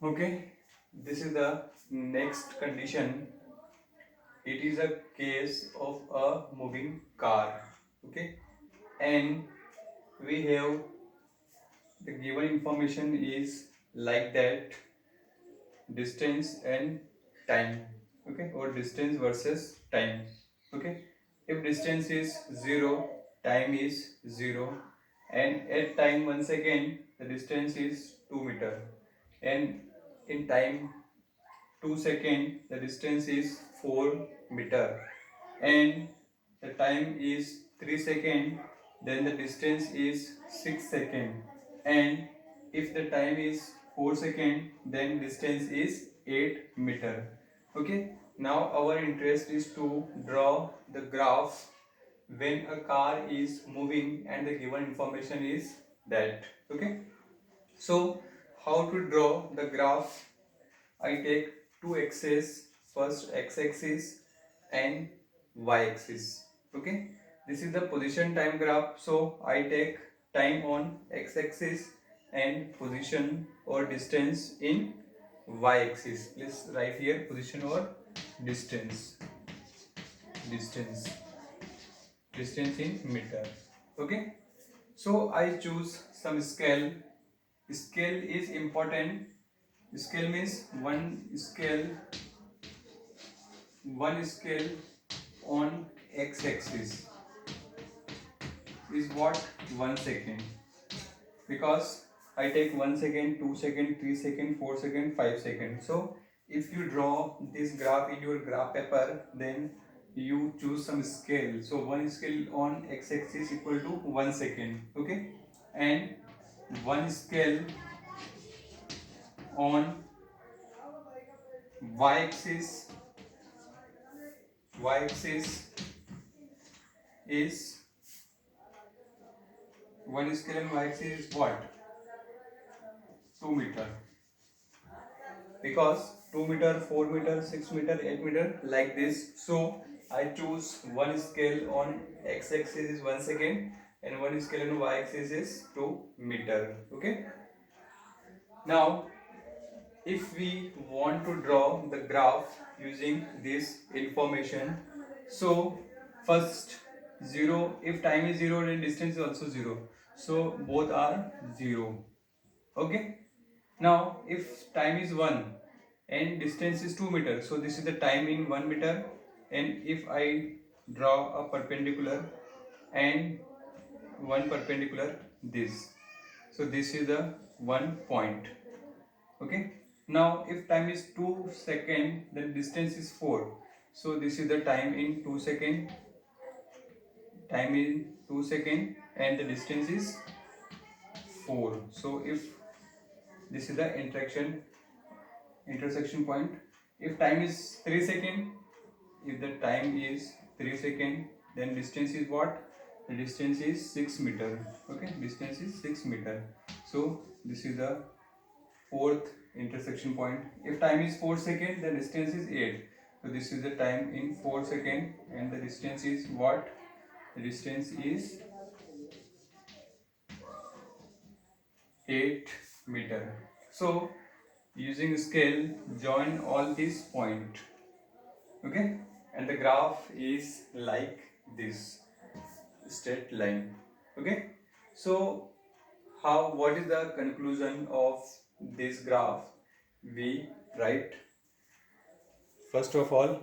Okay, this is the next condition. It is a case of a moving car. Okay, and we have the given information is like that, distance and time. Okay, or distance versus time. Okay, if distance is 0, time is 0, and at time 1 second the distance is 2 meter, and in time 2 second the distance is 4 meter, and the time is 3 second, then the distance is 6 second, and if the time is 4 second then distance is 8 meter. Okay, now our interest is to draw the graph when a car is moving and the given information is that. Okay, so how to draw the graph? I take two axes, first x-axis and y-axis. Okay, this is the position time graph. So I take time on x-axis and position or distance in y-axis. Please write here position or distance, distance, distance in meter. Okay, so I choose some scale. Scale is important. Scale means one scale on x-axis is what? 1 second, because I take 1 second, 2 second, 3 second, 4 second, 5 second. So if you draw this graph in your graph paper, then you choose some scale. So one scale on x-axis equal to 1 second. Okay, and one scale on y-axis, y-axis is one scale on y-axis is what? 2 meter, because 2 meter, 4 meter, 6 meter, 8 meter like this. So I choose one scale on x-axis is 1 second and one scale on y-axis is 2 meter. Okay, now if we want to draw the graph using this information, so first 0, if time is 0 then distance is also 0, so both are 0. Okay, now if time is 1 and distance is 2 meter, so this is the time in 1 meter, and if I draw a perpendicular and one perpendicular this, so this is the one point. Okay, now if time is 2 second then distance is 4, so this is the time in 2 second, time in 2 second, and the distance is 4. So if this is the intersection point, if time is 3 second, if the time is 3 second, then distance is what? The distance is 6 meter. Okay, distance is 6 meter. So this is the fourth intersection point. If time is 4 second, then distance is 8. So this is the time in 4 second, and the distance is what? The distance is 8 meter. So using scale, join all these points. Okay, and the graph is like this straight line. Okay, so what is the conclusion of this graph? We write, first of all,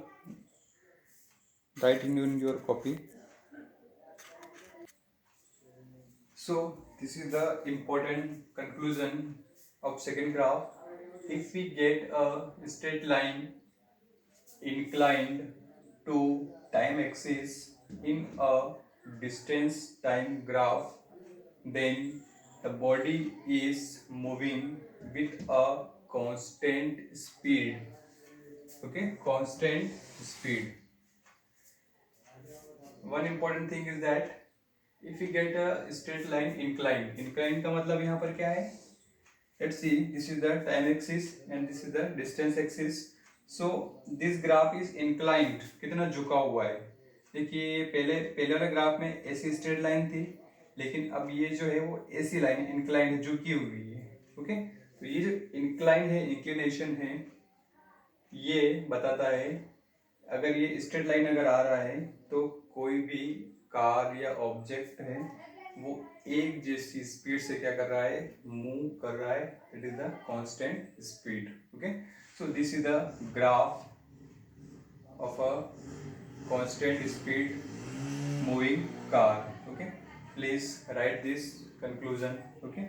write in your copy. So this is the important conclusion of second graph. If we get a straight line inclined to time axis in a distance time graph, then the body is moving with a constant speed. Okay, constant speed. One important thing is that if we get a straight line inclined का मतलब यहाँ पर क्या है? Let's see, this is the time axis and this is the distance axis. So this graph is inclined, कितना झुका हुआ है. देखिए पहले वाले ग्राफ में ऐसी स्ट्रेट लाइन थी, लेकिन अब ये जो है वो ऐसी लाइन inclined झुकी हुई है. ओके, तो ये जो इंक्लाइन है, इंक्लिनेशन है, ये बताता है अगर ये स्ट्रेट लाइन अगर आ रहा है तो कोई भी कार या ऑब्जेक्ट है वो एक जैसी स्पीड से क्या कर रहा है, मूव कर रहा है. It is the constant speed. Okay, so this is the graph of a constant speed moving car. Okay, please write this conclusion. Okay.